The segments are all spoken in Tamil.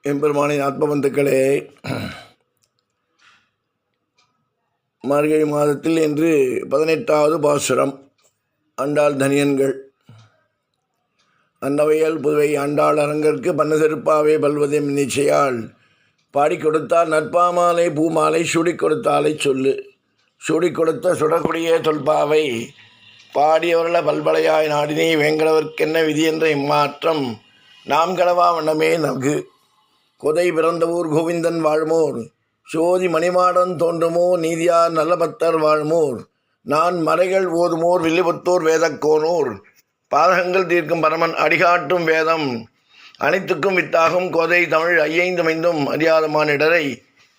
எம்பெருமானின் ஆத்மபந்துக்களே, மார்கழி மாதத்தில் இன்று 18வது பாசுரம். ஆண்டாள் தனியன்கள். அன்னவையல் புதுவை ஆண்டாள் அரங்கற்கு பண்ண செருப்பாவே பல்வதெம் நிச்சயால் பாடிக் கொடுத்தால் நற்பாமாலை பூமாலை சூடிக் கொடுத்தாலை சொல்லு. சூடிக் கொடுத்த சுடக்கூடிய தொல்பாவை பாடியவர்கள பல்பலையாய் நாடினே வேங்கடவர்க்கென்ன விதி என்ற இம்மாற்றம் நாம் கடவா வண்ணமே நல்கு. கொதை பிறந்தவூர் கோவிந்தன் வாழ்மோர் சோதி மணிமாடன் தோன்றுமோ நீதியார் நல்ல பக்தர் வாழ்மோர் நான் மறைகள் ஓதுமோர் வில்லிபுத்தூர் வேதக்கோனூர் பாதகங்கள் தீர்க்கும் பரமன் அடிகாட்டும் வேதம் அனைத்துக்கும் வித்தாகும் கோதை தமிழ் ஐயைந்து மைந்தும் அறியாத மானிடரை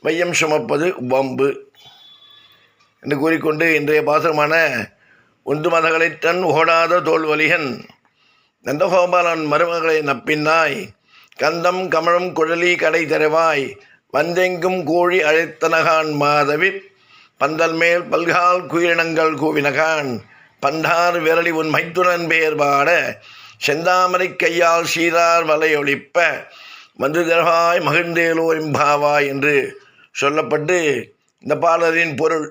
வையம் சுமப்பது வம்பு என்று கூறிக்கொண்டு இன்றைய பாசுரமான ஒன்று மதகளை தன் ஓடாத தோல்வலிகன் நந்தகோபாலன் மருமகளை நப்பின்னாய் கந்தம் கமழும் குழலி கடை தரவாய் வந்தெங்கும் கோழி அழைத்தனகான் மாதவி பந்தல் மேல் பல்கால் குயிரினங்கள் கூவினகான் பண்டார் விரலி உன் மைத்துனன் பெயர் பாட செந்தாமரை கையால் சீரார் வலையொழிப்ப வந்து தரவாய் மகிழ்ந்தேலோ எம்பாவாய் என்று சொல்லப்பட்டு இந்த பாடலின் பொருள்: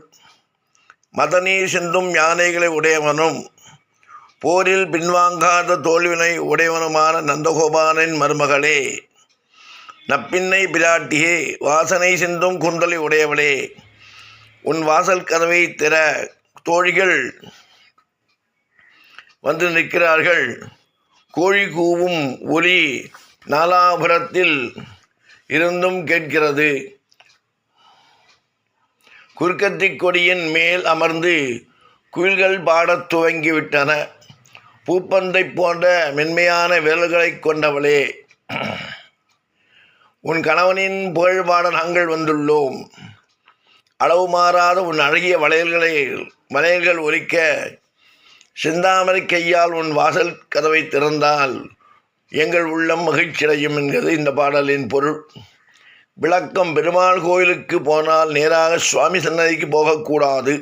மதநீர் சிந்தும் யானைகளை உடையவனும் போரில் பின்வாங்காத தோல்வினை உடையவனுமான நந்தகோபாலனின் மருமகளே, நப்பின்னை பிராட்டியே, வாசனை சிந்தும் குந்தலை உடையவளே, உன் வாசல் கதவை திற, தோழிகள் வந்து நிற்கிறார்கள். கோழி கூவும் ஒலி நாலாபுரத்தில் இருந்தும் கேட்கிறது. குறுக்கத்திக் கொடியின் மேல் அமர்ந்து குயில்கள் பாடத் துவங்கிவிட்டன. பூப்பந்தை போன்ற மென்மையான விரல்களை கொண்டவளே, உன் கணவனின் புகழ்பாட நாங்கள் வந்துள்ளோம். அளவு மாறாத உன் அழகிய வளையல்கள் ஒலிக்க செந்தாமரை கையால் உன் வாசல் கதவை திறந்தால் எங்கள் உள்ளம் மகிழ்ச்சியடையும் என்கிறது இந்த பாடலின் பொருள். விளக்கம்: பெருமாள் கோயிலுக்கு போனால் நேராக சுவாமி சன்னதிக்கு போகக்கூடாது.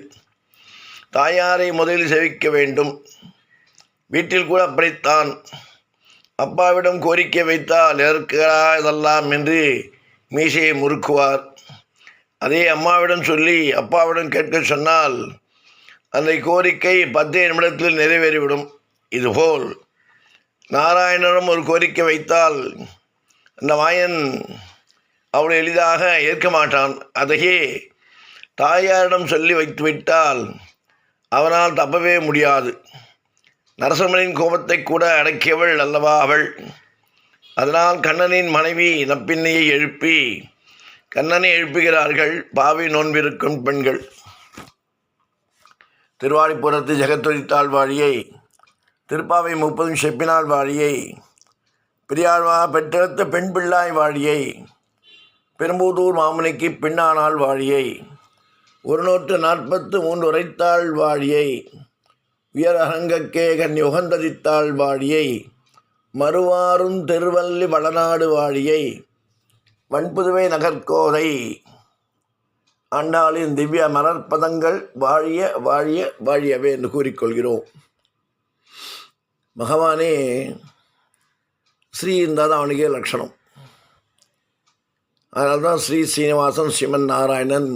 தாயாரை முதலில் சேவிக்க வேண்டும். வீட்டில் கூட அப்படித்தான். அப்பாவிடம் கோரிக்கை வைத்தால் எதற்கா இதெல்லாம் என்று மீசையை முறுக்குவார். அதே அம்மாவிடம் சொல்லி அப்பாவிடம் கேட்க சொன்னால் அந்த கோரிக்கை 10 நிமிடத்தில் நிறைவேறிவிடும். இதுபோல் நாராயணனும் ஒரு கோரிக்கை வைத்தால் அந்த மாயன் அவளை எளிதாக ஏற்க மாட்டான். அதையே தாயாரிடம் சொல்லி வைத்துவிட்டால் அவனால் தப்பவே முடியாது. நரசிம்மனின் கோபத்தை கூட அடக்கியவள் அல்லவா அவள். அதனால் கண்ணனின் மனைவி நப்பின்னையை எழுப்பி கண்ணனை எழுப்புகிறார்கள் பாவி நோன்பிருக்கும் பெண்கள். திருவாடிப்புறத்து ஜெகத்தொழித்தாள் வாழியை, திருப்பாவை 30 செப்பினாள் வாழியை, பெரியாழ்வா பெற்றெடுத்த பெண் பிள்ளாய் வாழியை, பெரும்பூதூர் மாமுனிக்கு பின்னானாள் வாழியை, 143 உரைத்தாள் வாழியை, உயர் அரங்கக்கே கண்ணி உகந்ததித்தாள் வாழியை, மறுவாரும் திருவல்லி வளநாடு வாழியை, வன்புதுவை நகர்கோதை ஆண்டாளின் திவ்ய மலர்பதங்கள் வாழிய வாழிய வாழியவே என்று கூறிக்கொள்கிறோம். பகவானே ஸ்ரீ இருந்தால் தான் அவனுக்கே லட்சணம். அதனால தான் ஸ்ரீ ஸ்ரீனிவாசன், ஸ்ரீமன் நாராயணன்,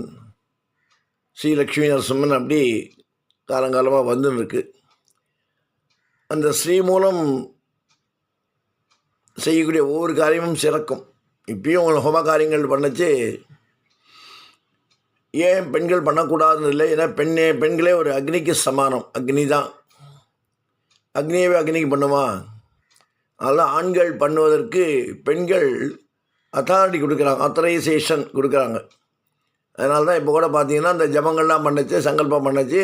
ஸ்ரீ லக்ஷ்மி நரசிம்மன் அப்படி காலங்காலமாக வந்துன்னு இருக்கு. அந்த ஸ்ரீ மூலம் செய்யக்கூடிய ஒவ்வொரு காரியமும் சிறக்கும். இப்பயும் உங்களை ஹோம காரியங்கள் பண்ணச்சு ஏன் பெண்கள் பண்ணக்கூடாதுன்னு இல்லை. ஏன்னா பெண்களே ஒரு அக்னிக்கு சமானம். அக்னி தான். அக்னியவே அக்னிக்கு பண்ணுமா? அதனால் ஆண்கள் பண்ணுவதற்கு பெண்கள் அத்தாரிட்டி கொடுக்குறாங்க, ஆத்தரைசேஷன் கொடுக்குறாங்க. அதனால தான் இப்போ கூட பார்த்தீங்கன்னா அந்த ஜபங்கள்லாம் பண்ணச்சு, சங்கல்பம் பண்ணச்சு,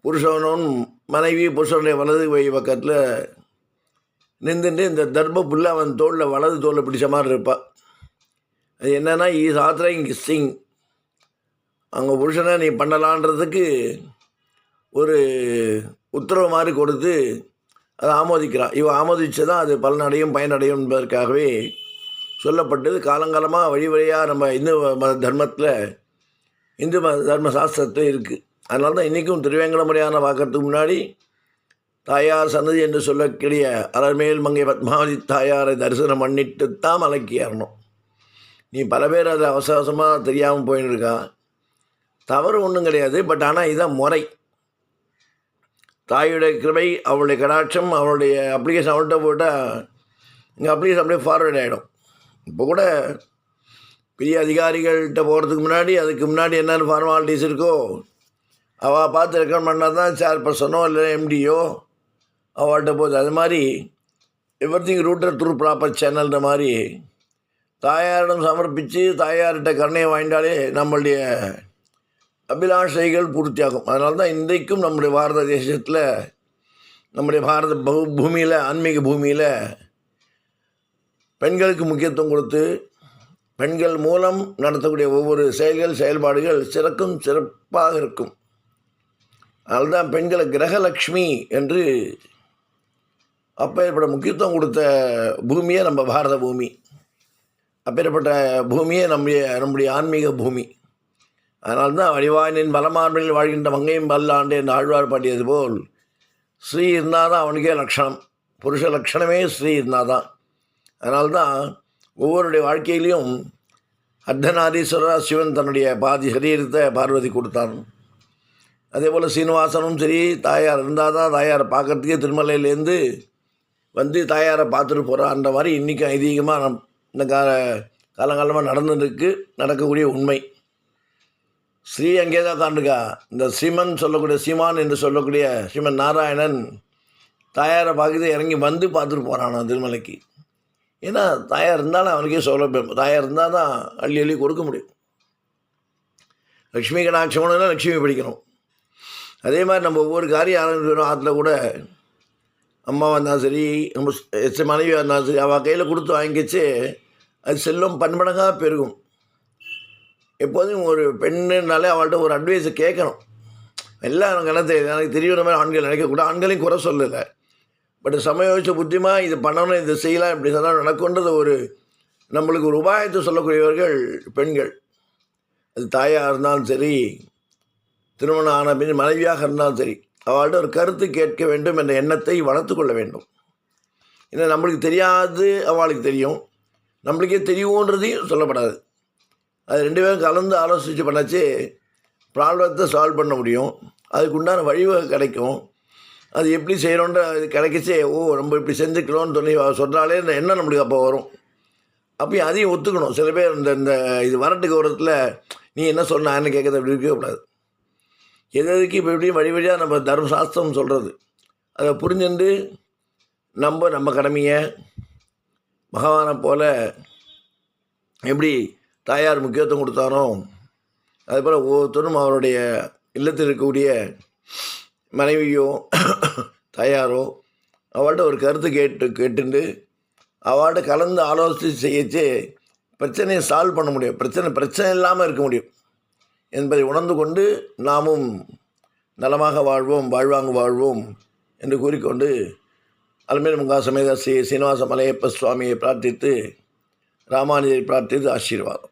புருஷனும் மனைவி புருஷனுடைய வலது கை பக்கத்தில் நின்றுட்டு இந்த தர்ம புல்ல அவன் தோளில் வலது தோளில் பிடிச்ச மாதிரி இருப்பாள். அது என்னென்னா ஈஸ் ஆத்தரைங் கிஸ்ஸிங். அவங்க புருஷனை நீ பண்ணலான்றதுக்கு ஒரு உத்தரவு மாதிரி கொடுத்து அதை ஆமோதிக்கிறான். இவன் ஆமோதிச்சதான் அது பலனடையும் பயனடையும் என்பதற்காகவே சொல்லப்பட்டது. காலங்காலமாக வழி வழியாக நம்ம இந்து மத தர்மத்தில், இந்து மத தர்ம சாஸ்திரத்தில் இருக்குது. அதனால தான் இன்றைக்கும் திருவேங்கடமுறையான பார்க்கறதுக்கு முன்னாடி தாயார் சன்னதி என்று சொல்லக்கூடிய அலர்மேல் மங்கை பத்மாவதி தாயாரை தரிசனம் பண்ணிட்டு தான் மலைக்கு ஏறணும். நீ பல பேர் அதை அவசர அவசரமாக தெரியாமல் போயின்னு இருக்கா. தவறு ஒன்றும் கிடையாது. பட் ஆனால் இதுதான் முறை. தாயுடைய கிருபை, அவளுடைய கடாட்சம், அவளுடைய அப்ளிகேஷன் அவள்கிட்ட போட்டால் இங்கே அப்ளிகேஷன் அப்படியே ஃபார்வேர்ட் ஆகிடும். இப்போ கூட பெரிய அதிகாரிகள்கிட்ட போகிறதுக்கு முன்னாடி அதுக்கு முன்னாடி என்னென்ன ஃபார்மாலிட்டிஸ் இருக்கோ அவள் பார்த்து ரெக்கமெண்ட் பண்ணால் தான் சேர்பர்சனோ இல்லை எம்டியோ அவள்கிட்ட போகுது. அது மாதிரி எவ்ரிதிங் ரூட்டட் த்ரூ ப்ராப்பர் சேனல்ன்ற மாதிரி தாயாரிடம் சமர்ப்பித்து தாயார்கிட்ட கருணையை வாங்கிட்டாலே நம்மளுடைய அபிலாஷைகள் பூர்த்தியாகும். அதனால தான் இன்றைக்கும் நம்முடைய பாரத தேசத்தில், நம்முடைய பாரத பூமியில், ஆன்மீக பூமியில் பெண்களுக்கு முக்கியத்துவம் கொடுத்து பெண்கள் மூலம் நடத்தக்கூடிய ஒவ்வொரு செயல்பாடுகள் சிறப்பாக இருக்கும். அதனால தான் பெண்களை கிரகலக்ஷ்மி என்று அப்பேற்பட்ட முக்கியத்துவம் கொடுத்த பூமியே நம்ம பாரத பூமி. அப்பேற்பட்ட பூமியே நம்முடைய ஆன்மீக பூமி. அதனால்தான் வடிவாயினின் பலமார்பில் வாழ்கின்ற மங்கையும் பல்லாண்டு என்று ஆழ்வார் பாடியது போல் ஸ்ரீ இருந்தால் தான் அவனுக்கே லட்சணம். புருஷ லட்சணமே ஸ்ரீ இருந்தால் தான். அதனால்தான் ஒவ்வொருடைய வாழ்க்கையிலையும் அர்த்தநாரீஸ்வரர் சிவன் தன்னுடைய பாதி சரீரத்தை பார்வதி கொடுத்தான். அதே போல் சீனிவாசனும் சரி, தாயார் இருந்தால் தான் தாயாரை பார்க்கறதுக்கே திருமலையிலேருந்து வந்து தாயாரை பார்த்துட்டு போகிறான்ற மாதிரி இன்றைக்கும் ஐதீகமாக இந்த காலங்காலமாக நடக்கக்கூடிய உண்மை. ஸ்ரீ அங்கே தான் உட்காந்துருக்கா. இந்த சீமான் என்று சொல்லக்கூடிய ஸ்ரீமன் நாராயணன் தாயாரை பார்க்குறது இறங்கி வந்து பார்த்துட்டு போகிறான் திருமலைக்கு. ஏன்னா தாயார் இருந்தாலும் அவனுக்கே சௌலபியம். தாயார் இருந்தால் தான் அள்ளி கொடுக்க முடியும். லக்ஷ்மி கடாட்சம்னா லக்ஷ்மி படிக்கணும். அதே மாதிரி நம்ம ஒவ்வொரு காரியம் ஆரம்பிக்கிறோம். ஆற்றுல கூட அம்மாவாக இருந்தாலும் சரி, நம்ம மனைவியாக இருந்தாலும் சரி, அவள் கையில் கொடுத்து வாங்கிச்சு அது செல்லும் பன்மடங்காக பெருகும். எப்போதும் ஒரு பெண்ணுனாலே அவள்கிட்ட ஒரு அட்வைஸை கேட்கணும். எல்லாம் எனக்கு தெரியுற மாதிரி ஆண்கள் நினைக்கக்கூடாது. ஆண்களையும் குறை சொல்லலை. பட் சமயோசிச்ச புத்தியமாக இது பண்ணணும், இது செய்யலாம், இப்படி சொன்னால் நடக்குன்றது நம்மளுக்கு ஒரு உபாயத்தை சொல்லக்கூடியவர்கள் பெண்கள். அது தாயாக இருந்தாலும் சரி, திருமணம் ஆன பின் மனைவியாக இருந்தாலும் சரி, அவள்கிட்ட ஒரு கருத்து கேட்க வேண்டும் என்ற எண்ணத்தை வளர்த்து கொள்ள வேண்டும். ஏன்னா நம்மளுக்கு தெரியாது, அவளுக்கு தெரியும். நம்மளுக்கே தெரியுன்றதையும் சொல்லப்படாது. அது ரெண்டு பேரும் கலந்து ஆலோசித்து பண்ணாச்சு ப்ராப்ளத்தை சால்வ் பண்ண முடியும். அதுக்கு உண்டான வழிவகை கிடைக்கும். அது எப்படி செய்கிறோன்ற அது கிடைக்கிச்சே, நம்ம இப்படி செஞ்சுக்கணும்னு சொல்லி சொன்னாலே இந்த எண்ணம் நம்மளுக்கு அப்போ வரும். அப்பயும் அதையும் ஒத்துக்கணும். சில பேர் இந்த இது வரட்டுக்கு வரத்தில் நீ என்ன சொன்னான்னு கேட்குறது அப்படி இருக்கக்கூடாது. எதுக்கு இப்போ எப்படியும் வழியாக நம்ம தர்மசாஸ்திரம் சொல்கிறது அதை புரிஞ்சுட்டு நம்ம கடமையை பகவானை போல் எப்படி தாயார் முக்கியத்துவம் கொடுத்தாரோ அதுபோல் ஒவ்வொருத்தரும் அவருடைய இல்லத்தில் இருக்கக்கூடிய மனைவியோ தாயாரோ அவள்கிட்ட ஒரு கருத்து கேட்டுண்டு அவள்கிட்ட கலந்து ஆலோசித்து செய்யச்சு பிரச்சனையை சால்வ் பண்ண முடியும். பிரச்சனை இல்லாமல் இருக்க முடியும் என்பதை உணர்ந்து கொண்டு நாமும் நலமாக வாழ்வோம் என்று கூறிக்கொண்டு அலமேல் மங்கா சமேத ஸ்ரீ சீனிவாச மலையப்ப சுவாமியை பிரார்த்தித்து ராமானுஜரை பிரார்த்தித்து ஆசீர்வாதம்.